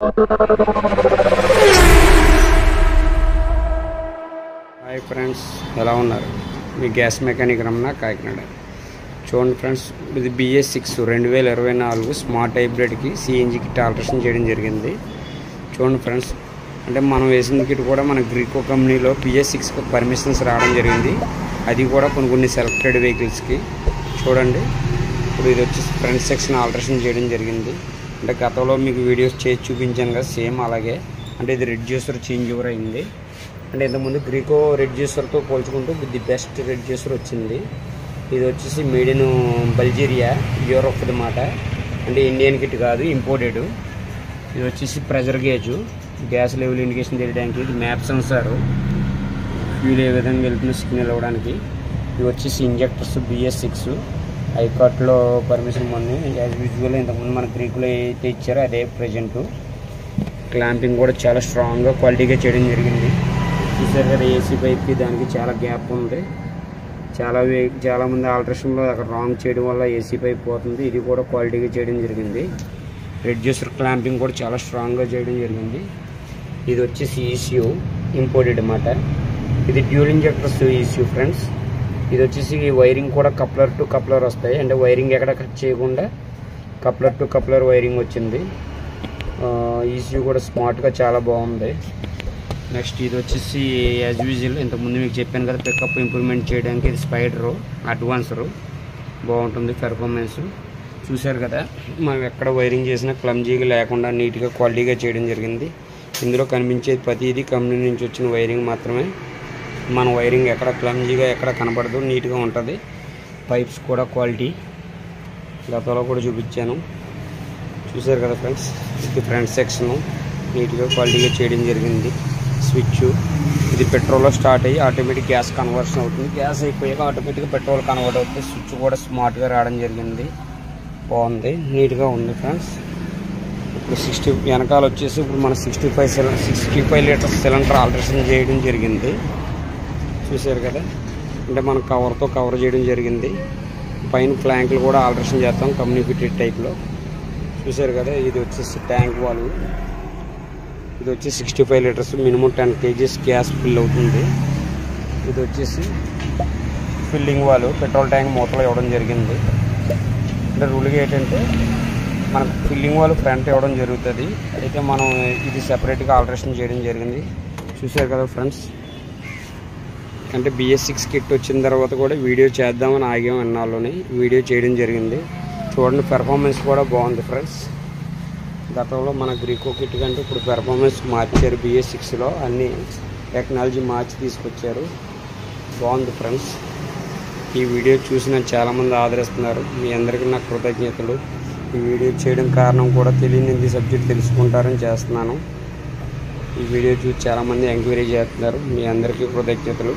Hi friends, ఎలా ఉన్నారు? మీ గ్యాస్ మెకానిక్ రమణ, కాకినాడ. చూడండి ఫ్రెండ్స్, ఇది BS6 2024 స్మార్ట్ హైబ్రిడ్కి CNG కిట్ ఆల్టరేషన్ చేయడం జరిగింది. చూడండి ఫ్రెండ్స్, అంటే మనం వేసిన కిట్ కూడా మన గ్రీకో కంపెనీలో BS6 పర్మిషన్స్ రావడం జరిగింది. అది కూడా కొన్ని సెలెక్టెడ్ వెహికల్స్కి. చూడండి, ఇప్పుడు ఇది వచ్చి ఫ్రంట్ సెక్షన్ ఆల్టరేషన్ చేయడం జరిగింది. అంటే గతంలో మీకు వీడియోస్ చేసి చూపించాను కదా, సేమ్ అలాగే. అంటే ఇది రెడ్యూసర్ చేంజ్ ఓవర్ అయింది. అంటే ఇంతకుముందు గ్రీకో రెడ్యూసర్తో పోల్చుకుంటూ ది బెస్ట్ రెడ్యూసర్ వచ్చింది. ఇది వచ్చేసి మేడ్ ఇన్ బల్జేరియా, యూరోప్ అన్నమాట. అంటే ఇండియన్ కిట్ కాదు, ఇంపోర్టెడ్. ఇది వచ్చేసి pressure gauge, gas level indication తెలియడానికి. ఇది మ్యాప్ సెన్సారు, ఫ్యూల్ ఏ విధంగా వెళ్తుంది సిగ్నల్ ఇవ్వడానికి. ఇది వచ్చేసి ఇంజెక్టర్స్ BS6 హైకోర్టులో పర్మిషన్ మొన్న యాజ్ యూజువల్ ఇంతకుముందు మన గ్రీకులో అయితే ఇచ్చారో అదే ప్రజెంటు. క్లాంపింగ్ కూడా చాలా స్ట్రాంగ్గా క్వాలిటీగా చేయడం జరిగింది. చూసారు కదా, AC పైప్కి దానికి చాలా గ్యాప్ ఉంది. చాలామంది ఆల్టరేషన్లో అక్కడ రాంగ్ చేయడం వల్ల AC పైప్ పోతుంది. ఇది కూడా క్వాలిటీగా చేయడం జరిగింది. రెడ్యూసర్ క్లాంపింగ్ కూడా చాలా స్ట్రాంగ్గా చేయడం జరిగింది. ఇది వచ్చేసి ECU ఇంపోర్టెడ్ అన్నమాట. ఇది డ్యూల్ ఇంజెక్టర్స్ ECU ఫ్రెండ్స్. ఇది వచ్చేసి వైరింగ్ కూడా కప్లర్ టు కప్లర్ వస్తాయి. అంటే వైరింగ్ ఎక్కడ కట్ చేయకుండా కప్లర్ టు కప్లర్ వైరింగ్ వచ్చింది. ECU కూడా స్మార్ట్గా చాలా బాగుంది. నెక్స్ట్ ఇది వచ్చేసి యాజ్ యూజువల్ ఇంతకుముందు మీకు చెప్పాను కదా, పికప్ ఇంప్రూవ్మెంట్ చేయడానికి. ఇది స్పైడరు అడ్వాన్సరు, బాగుంటుంది పెర్ఫార్మెన్స్. చూశారు కదా, మనం ఎక్కడ వైరింగ్ చేసినా క్లమ్జీగా లేకుండా నీట్గా క్వాలిటీగా చేయడం జరిగింది. ఇందులో కనిపించేది ప్రతిదీ కంపెనీ నుంచి వచ్చిన వైరింగ్ మాత్రమే. మన వైరింగ్ ఎక్కడ క్లమ్జీగా ఎక్కడ కనబడదు, నీట్గా ఉంటుంది. పైప్స్ కూడా క్వాలిటీ గతంలో కూడా చూపించాను. చూశారు కదా ఫ్రెండ్స్, ఇది ఫ్రంట్ సెక్షను నీట్గా క్వాలిటీగా చేయడం జరిగింది. స్విచ్ ఇది పెట్రోల్లో స్టార్ట్ అయ్యి ఆటోమేటిక్ గ్యాస్ కన్వర్షన్ అవుతుంది. గ్యాస్ అయిపోయాక ఆటోమేటిక్గా పెట్రోల్ కన్వర్ట్ అవుతుంది. స్విచ్ కూడా స్మార్ట్గా రావడం జరిగింది. బాగుంది, నీట్గా ఉంది ఫ్రెండ్స్. ఇప్పుడు 60 వెనకాల వచ్చేసి ఇప్పుడు మన 65 లీటర్స్ సిలిండర్ ఆల్టరేషన్ చేయడం జరిగింది. చూసారు కదా, అంటే మనం కవర్తో కవర్ చేయడం జరిగింది. పైన ఫ్లాంక్లు కూడా ఆల్టరేషన్ చేస్తాం కంపెనీ ఫిటెడ్ టైప్లో. చూసారు కదా, ఇది వచ్చేసి ట్యాంక్ వాల్వ్. ఇది వచ్చి 65 litres minimum 10 kgs gas fill అవుతుంది. ఇది వచ్చేసి ఫిల్లింగ్ వాల్వ్, పెట్రోల్ ట్యాంక్ మూతలో ఇవ్వడం జరిగింది. అంటే రూల్గా ఏంటంటే మనకు ఫిల్లింగ్ వాల్వ్ ఫ్రంట్ ఇవ్వడం జరుగుతుంది. అయితే మనం ఇది సెపరేట్గా ఆల్టరేషన్ చేయడం జరిగింది. చూసారు కదా ఫ్రెండ్స్, అంటే BS6 కిట్ వచ్చిన తర్వాత కూడా వీడియో చేద్దామని ఆగాం. అన్నాళ్ళని వీడియో చేయడం జరిగింది. చూడండి, పెర్ఫార్మెన్స్ కూడా బాగుంది ఫ్రెండ్స్. గతంలో మన గ్రీకో కిట్ కంటే ఇప్పుడు పెర్ఫార్మెన్స్ మార్చారు. BS6లో అన్ని టెక్నాలజీ మార్చి తీసుకొచ్చారు. బాగుంది ఫ్రెండ్స్. ఈ వీడియో చూసిన చాలామంది ఆదరిస్తున్నారు. మీ అందరికీ నా కృతజ్ఞతలు. ఈ వీడియో చేయడం కారణం కూడా తెలియని హిందీ సబ్జెక్ట్ తెలుసుకుంటారని చేస్తున్నాను. ఈ వీడియో చూసి చాలామంది ఎంక్వైరీ చేస్తున్నారు. మీ అందరికీ కృతజ్ఞతలు.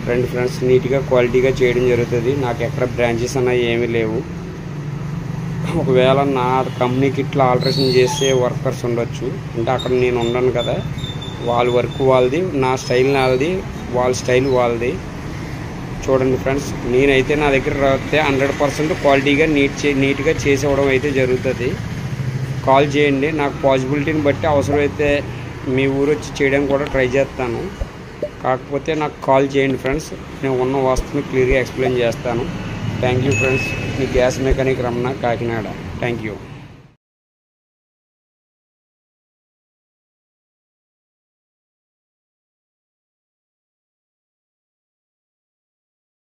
ఫ్రెండ్స్ నీట్గా క్వాలిటీగా చేయడం జరుగుతుంది. నాకు ఎక్కడ బ్రాంచెస్ అన్నవి ఏమీ లేవు. ఒకవేళ నా కంపెనీకి ఇట్లా ఆల్టరేషన్ చేసే వర్కర్స్ ఉండొచ్చు. అంటే అక్కడ నేను ఉండను కదా, వాళ్ళ వర్క్ వాళ్ళది, నా స్టైల్ నాది, వాళ్ళ స్టైల్ వాళ్ళది. చూడండి ఫ్రెండ్స్, నేనైతే నా దగ్గర వస్తే 100% క్వాలిటీగా నీట్గా చేసేవడం అయితే జరుగుతుంది. కాల్ చేయండి, నాకు పాసిబిలిటీని బట్టి అవసరమైతే మీ ఊరు వచ్చి చేయడానికి కూడా ట్రై చేస్తాను. కాకపోతే నాకు కాల్ చేయండి ఫ్రెండ్స్, నేను ఉన్న వస్తువుని క్లియర్గా ఎక్స్ప్లెయిన్ చేస్తాను. Thank you friends. Me gas mechanic Ramana, Kakinada. Thank you.